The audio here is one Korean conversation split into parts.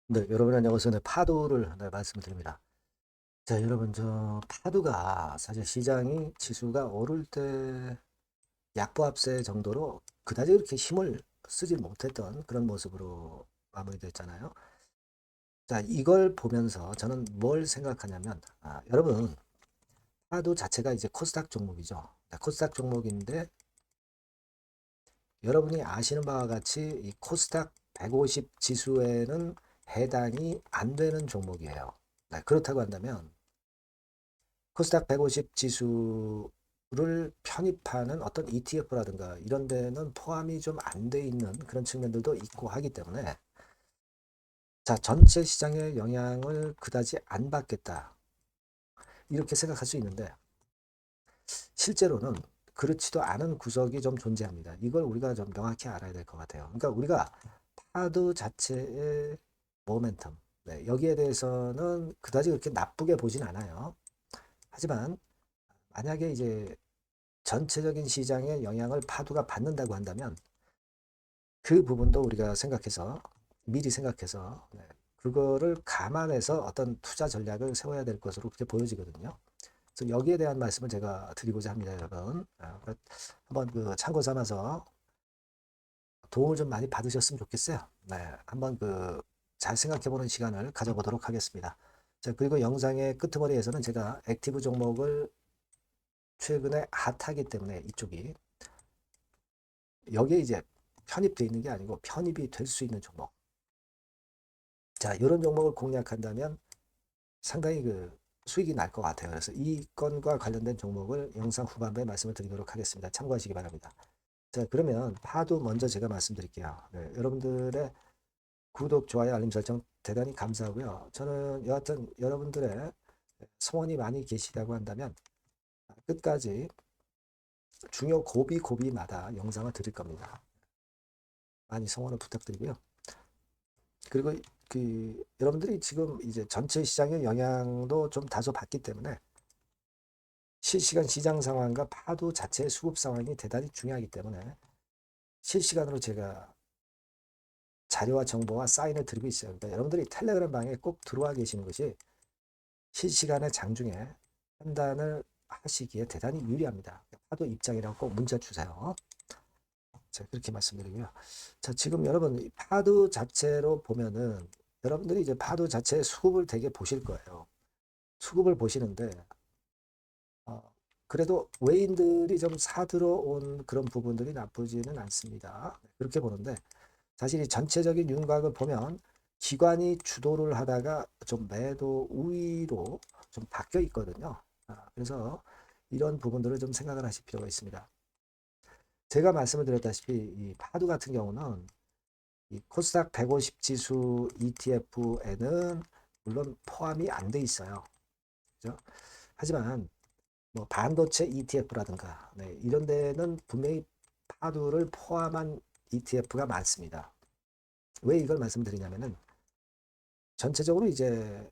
네, 여러분 안녕하세요. 네, 파도를 말씀드립니다. 자, 여러분 저 파도가 사실 시장이 지수가 오를 때 약보합세 정도로 그다지 그렇게 힘을 쓰지 못했던 그런 모습으로 마무리됐잖아요. 자, 이걸 보면서 저는 뭘 생각하냐면, 여러분 파도 자체가 이제 코스닥 종목이죠. 코스닥 종목인데 여러분이 아시는 바와 같이 이 코스닥 150 지수에는 해당이 안 되는 종목이에요. 네, 그렇다고 한다면 코스닥 150 지수를 편입하는 어떤 ETF라든가 이런 데는 포함이 좀 안 돼 있는 그런 측면들도 있고 하기 때문에 자, 전체 시장의 영향을 그다지 안 받겠다. 이렇게 생각할 수 있는데 실제로는 그렇지도 않은 구석이 좀 존재합니다. 이걸 우리가 좀 명확히 알아야 될 것 같아요. 그러니까 우리가 파도 자체의 모멘텀, 네, 여기에 대해서는 그다지 그렇게 나쁘게 보진 않아요. 하지만 만약에 이제 전체적인 시장의 영향을 파도가 받는다고 한다면 그 부분도 우리가 생각해서 미리 생각해서 그거를 감안해서 어떤 투자 전략을 세워야 될 것으로 그렇게 보여지거든요. 그래서 여기에 대한 말씀을 제가 드리고자 합니다, 여러분. 그러니까 한번 그 참고 삼아서 도움을 좀 많이 받으셨으면 좋겠어요. 네, 한번 그 잘 생각해보는 시간을 가져보도록 하겠습니다. 자, 그리고 영상의 끄트머리에서는 제가 액티브 종목을 최근에 핫하기 때문에 이쪽이 여기에 이제 편입되어 있는 게 아니고 편입이 될 수 있는 종목. 자, 이런 종목을 공략한다면 상당히 그 수익이 날 것 같아요. 그래서 이 건과 관련된 종목을 영상 후반부에 말씀을 드리도록 하겠습니다. 참고하시기 바랍니다. 자, 그러면 파도 먼저 제가 말씀드릴게요. 네, 여러분들의 구독, 좋아요, 알림 설정 대단히 감사하고요. 저는 여하튼 여러분들의 성원이 많이 계시다고 한다면 끝까지 중요 고비마다 영상을 드릴 겁니다. 많이 성원을 부탁드리고요. 그리고 그 여러분들이 지금 이제 전체 시장의 영향도 좀 다소 받기 때문에 실시간 시장 상황과 파도 자체의 수급 상황이 대단히 중요하기 때문에 실시간으로 제가 자료와 정보와 사인을 드리고 있어요. 그러니까 여러분들이 텔레그램 방에 꼭 들어와 계시는 것이 실시간의 장중에 판단을 하시기에 대단히 유리합니다. 파도 입장이라고 꼭 문자 주세요. 자, 그렇게 말씀드리고요. 자, 지금 여러분 파도 자체로 보면은 여러분들이 이제 파도 자체의 수급을 되게 보실 거예요. 수급을 보시는데 어, 그래도 외인들이 좀 사들어온 그런 부분들이 나쁘지는 않습니다. 그렇게 보는데 사실 이 전체적인 윤곽을 보면 기관이 주도를 하다가 좀 매도 우위로 좀 바뀌어 있거든요. 그래서 이런 부분들을 좀 생각을 하실 필요가 있습니다. 제가 말씀을 드렸다시피 이 파도 같은 경우는 이 코스닥 150 지수 ETF에는 물론 포함이 안 돼 있어요. 그죠? 하지만 뭐 반도체 ETF라든가 이런 데는 분명히 파도를 포함한 ETF가 많습니다. 왜 이걸 말씀드리냐면은 전체적으로 이제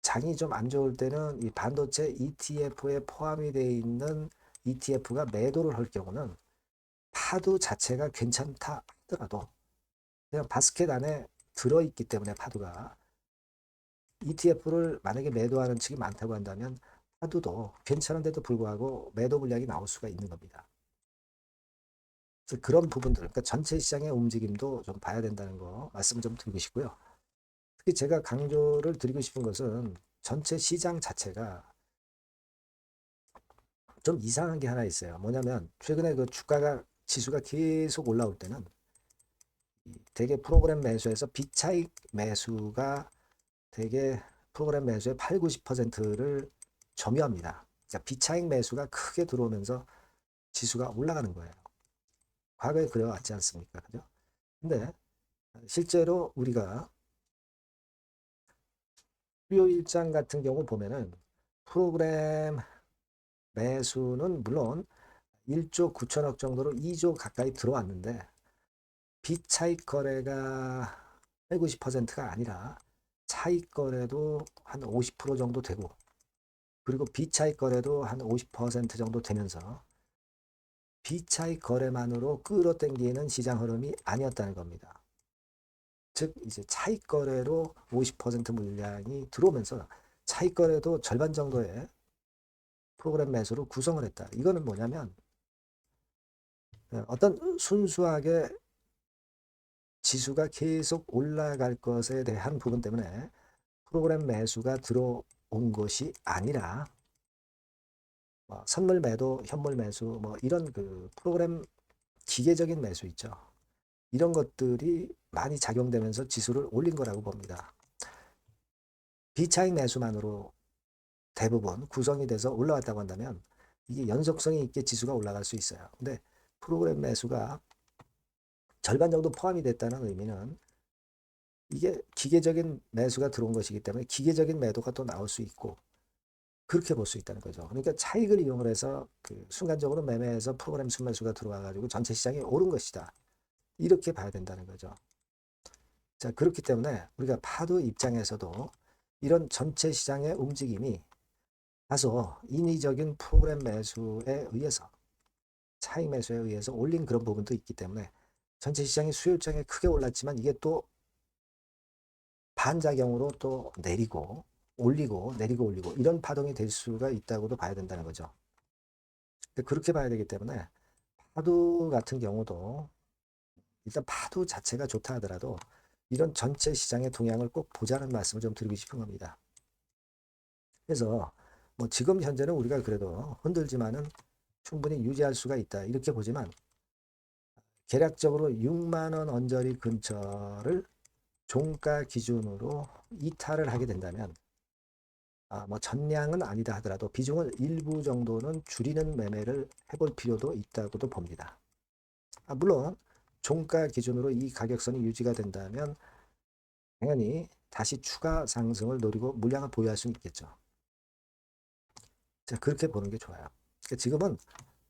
장이 좀 안 좋을 때는 이 반도체 ETF에 포함이 되어 있는 ETF가 매도를 할 경우는 파도 자체가 괜찮다 하더라도 그냥 바스켓 안에 들어있기 때문에 파도가 ETF를 만약에 매도하는 측이 많다고 한다면 파도도 괜찮은데도 불구하고 매도 물량이 나올 수가 있는 겁니다. 그래서 그런 부분들, 그러니까 전체 시장의 움직임도 좀 봐야 된다는 거 말씀을 좀 드리고 싶고요. 특히 제가 강조를 드리고 싶은 것은 전체 시장 자체가 좀 이상한 게 하나 있어요. 뭐냐면 최근에 그 주가가 지수가 계속 올라올 때는 되게 프로그램 매수에서 비차익 매수가 되게 프로그램 매수의 8, 90%를 점유합니다. 그러니까 비차익 매수가 크게 들어오면서 지수가 올라가는 거예요. 과거에 그래왔지 않습니까? 그죠? 근데 실제로 우리가 수요 일장 같은 경우 보면은 프로그램 매수는 물론 1조 9천억 정도로 2조 가까이 들어왔는데 비차익 거래가 8, 90%가 아니라 차익 거래도 한 50% 정도 되고 그리고 비차익 거래도 한 50% 정도 되면서 비차익 거래만으로 끌어당기는 시장 흐름이 아니었다는 겁니다. 즉 이제 차익 거래로 50% 물량이 들어오면서 차익 거래도 절반 정도의 프로그램 매수로 구성을 했다. 이거는 뭐냐면 어떤 순수하게 지수가 계속 올라갈 것에 대한 부분 때문에 프로그램 매수가 들어온 것이 아니라 선물 매도, 현물 매수 뭐 이런 그 프로그램 기계적인 매수 있죠. 이런 것들이 많이 작용되면서 지수를 올린 거라고 봅니다. 비차익 매수만으로 대부분 구성이 돼서 올라왔다고 한다면 이게 연속성이 있게 지수가 올라갈 수 있어요. 근데 프로그램 매수가 절반 정도 포함이 됐다는 의미는 이게 기계적인 매수가 들어온 것이기 때문에 기계적인 매도가 또 나올 수 있고 그렇게 볼 수 있다는 거죠. 그러니까 차익을 이용을 해서 그 순간적으로 매매해서 프로그램 순매수가 들어와 가지고 전체 시장이 오른 것이다. 이렇게 봐야 된다는 거죠. 자, 그렇기 때문에 우리가 파도 입장에서도 이런 전체 시장의 움직임이 다소 인위적인 프로그램 매수에 의해서 차익 매수에 의해서 올린 그런 부분도 있기 때문에 전체 시장이 수요일장에 크게 올랐지만 이게 또 반작용으로 또 내리고 올리고 내리고 올리고 이런 파동이 될 수가 있다고도 봐야 된다는 거죠. 그렇게 봐야 되기 때문에 파도 같은 경우도 일단 파도 자체가 좋다 하더라도 이런 전체 시장의 동향을 꼭 보자는 말씀을 좀 드리고 싶은 겁니다. 그래서 뭐 지금 현재는 우리가 그래도 흔들지만은 충분히 유지할 수가 있다 이렇게 보지만 계략적으로 6만 원 언저리 근처를 종가 기준으로 이탈을 하게 된다면 뭐 전량은 아니다 하더라도 비중을 일부 정도는 줄이는 매매를 해볼 필요도 있다고도 봅니다. 물론 종가 기준으로 이 가격선이 유지가 된다면 당연히 다시 추가 상승을 노리고 물량을 보유할 수는 있겠죠. 자, 그렇게 보는 게 좋아요. 그러니까 지금은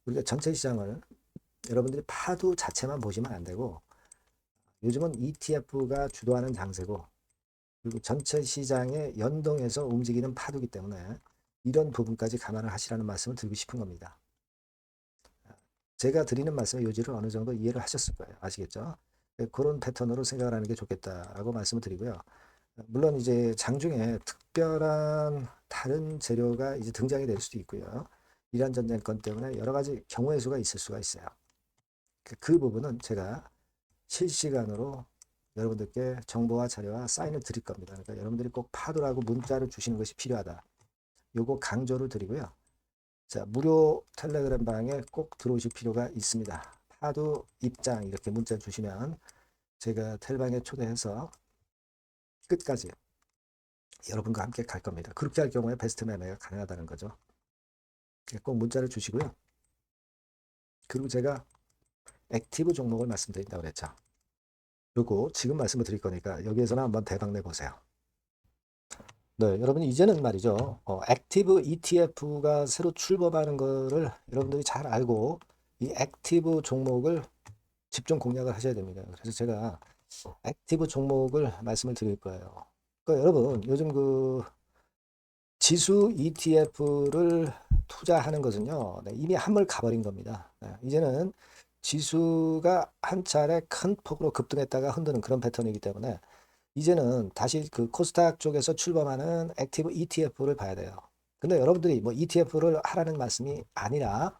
우리가 전체 시장을 여러분들이 파도 자체만 보시면 안 되고 요즘은 ETF가 주도하는 장세고 그리고 전체 시장에 연동해서 움직이는 파도기 때문에 이런 부분까지 감안을 하시라는 말씀을 드리고 싶은 겁니다. 제가 드리는 말씀의 요지를 어느 정도 이해를 하셨을 거예요. 아시겠죠? 그런 패턴으로 생각을 하는 게 좋겠다라고 말씀을 드리고요. 물론 이제 장중에 특별한 다른 재료가 이제 등장이 될 수도 있고요. 이란 전쟁권 때문에 여러 가지 경우의 수가 있을 수가 있어요. 그 부분은 제가 실시간으로 여러분들께 정보와 자료와 사인을 드릴 겁니다. 그러니까 여러분들이 꼭 파도라고 문자를 주시는 것이 필요하다. 요거 강조를 드리고요. 자, 무료 텔레그램 방에 꼭 들어오실 필요가 있습니다. 파도 입장 이렇게 문자 주시면 제가 텔방에 초대해서 끝까지 여러분과 함께 갈 겁니다. 그렇게 할 경우에 베스트 매매가 가능하다는 거죠. 꼭 문자를 주시고요. 그리고 제가 액티브 종목을 말씀드린다고 그랬죠. 요거 지금 말씀을 드릴 거니까 여기에서는 한번 대박 내보세요. 네, 여러분 이제는 말이죠. 액티브 ETF가 새로 출범하는 거를 여러분들이 잘 알고 이 액티브 종목을 집중 공략을 하셔야 됩니다. 그래서 제가 액티브 종목을 말씀을 드릴 거예요. 그러니까 여러분 요즘 그 지수 ETF를 투자하는 것은요, 네, 이미 한물 가버린 겁니다. 네, 이제는 지수가 한 차례 큰 폭으로 급등했다가 흔드는 그런 패턴이기 때문에 이제는 다시 그 코스닥 쪽에서 출범하는 액티브 ETF를 봐야 돼요. 근데 여러분들이 뭐 ETF를 하라는 말씀이 아니라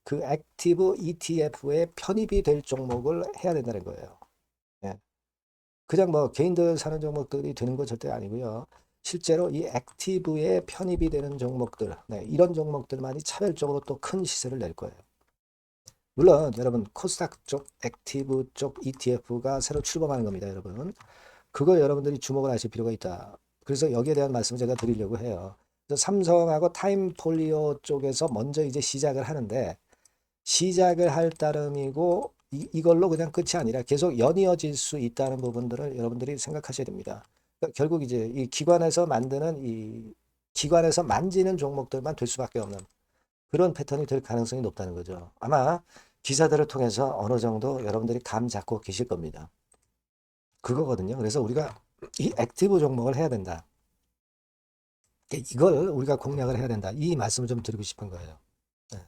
그 액티브 ETF에 편입이 될 종목을 해야 된다는 거예요. 예. 그냥 뭐 개인들 사는 종목들이 되는 건 절대 아니고요. 실제로 이 액티브에 편입이 되는 종목들, 네, 이런 종목들만이 차별적으로 또 큰 시세를 낼 거예요. 물론 여러분 코스닥 쪽 액티브 쪽 ETF가 새로 출범하는 겁니다, 여러분. 그걸 여러분들이 주목을 하실 필요가 있다. 그래서 여기에 대한 말씀을 제가 드리려고 해요. 그래서 삼성하고 타임폴리오 쪽에서 먼저 이제 시작을 하는데 시작을 할 따름이고 이걸로 그냥 끝이 아니라 계속 연이어질 수 있다는 부분들을 여러분들이 생각하셔야 됩니다. 그러니까 결국 이제 이 기관에서 만드는 이 기관에서 만지는 종목들만 될 수밖에 없는 그런 패턴이 될 가능성이 높다는 거죠. 아마 기사들을 통해서 어느 정도 여러분들이 감 잡고 계실 겁니다. 그거거든요. 그래서 우리가 이 액티브 종목을 해야 된다. 이걸 우리가 공략을 해야 된다. 이 말씀을 좀 드리고 싶은 거예요. 네.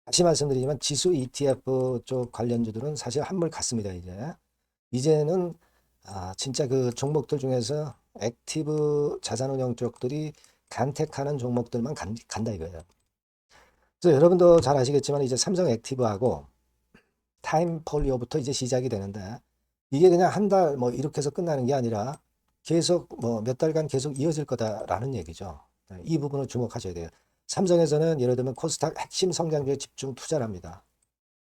다시 말씀드리지만 지수 ETF 쪽 관련주들은 사실 한물 갔습니다. 이제는 진짜 그 종목들 중에서 액티브 자산운용 쪽들이 간택하는 종목들만 간다 이거예요. 그래서 여러분도 잘 아시겠지만 이제 삼성 액티브하고 타임폴리오부터 이제 시작이 되는데 이게 그냥 한 달 뭐 이렇게 해서 끝나는 게 아니라 계속 뭐 몇 달간 계속 이어질 거다라는 얘기죠. 이 부분을 주목하셔야 돼요. 삼성에서는 예를 들면 코스닥 핵심 성장주에 집중 투자를 합니다.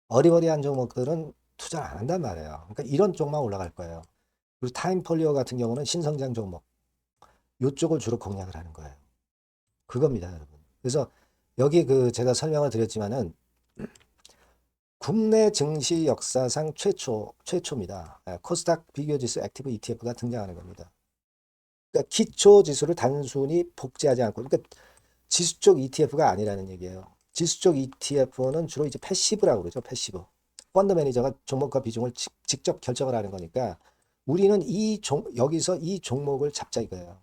어리버리한 종목들은 투자를 안 한단 말이에요. 그러니까 이런 쪽만 올라갈 거예요. 그리고 타임폴리오 같은 경우는 신성장 종목 이쪽을 주로 공략을 하는 거예요. 그겁니다, 여러분. 그래서 여기 그 제가 설명을 드렸지만은 국내 증시 역사상 최초입니다. 코스닥 비교지수 액티브 ETF가 등장하는 겁니다. 그러니까 기초 지수를 단순히 복제하지 않고, 그러니까 지수 쪽 ETF가 아니라는 얘기예요. 지수 쪽 ETF는 주로 이제 패시브라고 그러죠. 패시브. 펀드 매니저가 종목과 비중을 직접 결정을 하는 거니까 우리는 여기서 이 종목을 잡자 이거예요.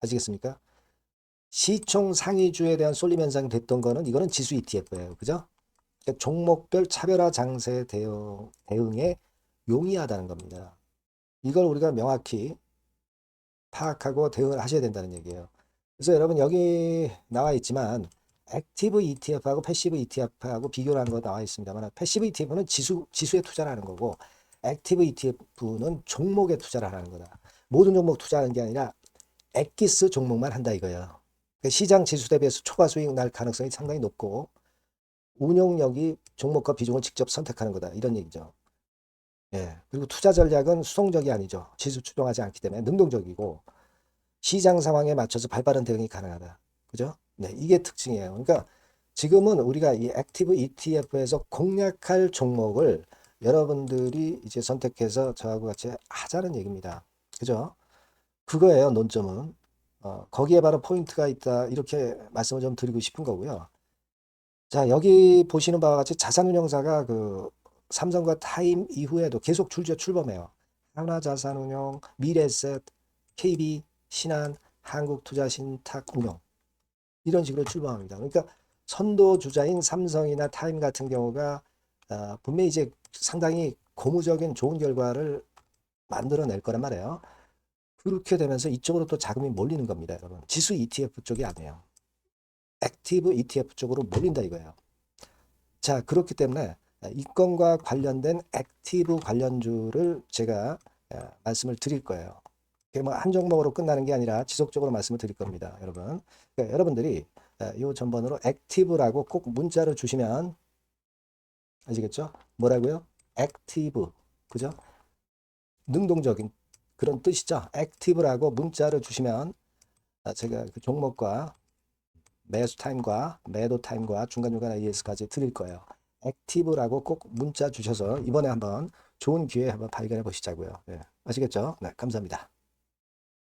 아시겠습니까? 시총 상위주에 대한 쏠림 현상이 됐던 거는 이거는 지수 ETF예요. 그죠? 그러니까 종목별 차별화 장세 대응에 용이하다는 겁니다. 이걸 우리가 명확히 파악하고 대응을 하셔야 된다는 얘기예요. 그래서 여러분 여기 나와 있지만 액티브 ETF하고 패시브 ETF하고 비교를 하는 거 나와 있습니다만 패시브 ETF는 지수에 투자를 하는 거고 액티브 ETF는 종목에 투자를 하는 거다. 모든 종목 투자하는 게 아니라 엑기스 종목만 한다 이거예요. 그러니까 시장 지수 대비해서 초과 수익 날 가능성이 상당히 높고 운용력이 종목과 비중을 직접 선택하는 거다. 이런 얘기죠. 예. 그리고 투자 전략은 수동적이 아니죠. 지수 추종하지 않기 때문에 능동적이고 시장 상황에 맞춰서 발빠른 대응이 가능하다. 그죠? 네, 이게 특징이에요. 그러니까 지금은 우리가 이 액티브 ETF에서 공략할 종목을 여러분들이 이제 선택해서 저하고 같이 하자는 얘기입니다. 그죠? 그거예요, 논점은. 거기에 바로 포인트가 있다. 이렇게 말씀을 좀 드리고 싶은 거고요. 자, 여기 보시는 바와 같이 자산운용사가 그 삼성과 타임 이후에도 계속 출범해요. 하나자산운용, 미래에셋, KB, 신한, 한국투자신탁운용 이런 식으로 출범합니다. 그러니까 선도주자인 삼성이나 타임 같은 경우가 분명히 이제 상당히 고무적인 좋은 결과를 만들어낼 거란 말이에요. 그렇게 되면서 이쪽으로 또 자금이 몰리는 겁니다, 여러분. 지수 ETF 쪽이 아니에요. 액티브 ETF 쪽으로 몰린다 이거예요. 자, 그렇기 때문에 이 건과 관련된 액티브 관련주를 제가 말씀을 드릴 거예요. 그게 뭐 한 종목으로 끝나는 게 아니라 지속적으로 말씀을 드릴 겁니다, 여러분. 그러니까 여러분들이 이 전번으로 액티브라고 꼭 문자를 주시면 아시겠죠? 뭐라고요? 액티브, 그죠? 능동적인 그런 뜻이죠. 액티브라고 문자를 주시면 제가 그 종목과 매수 타임과 매도 타임과 중간중간 AS까지 드릴 거예요. 액티브라고 꼭 문자 주셔서 이번에 한번 좋은 기회 한번 발견해 보시자고요. 네, 아시겠죠? 네, 감사합니다.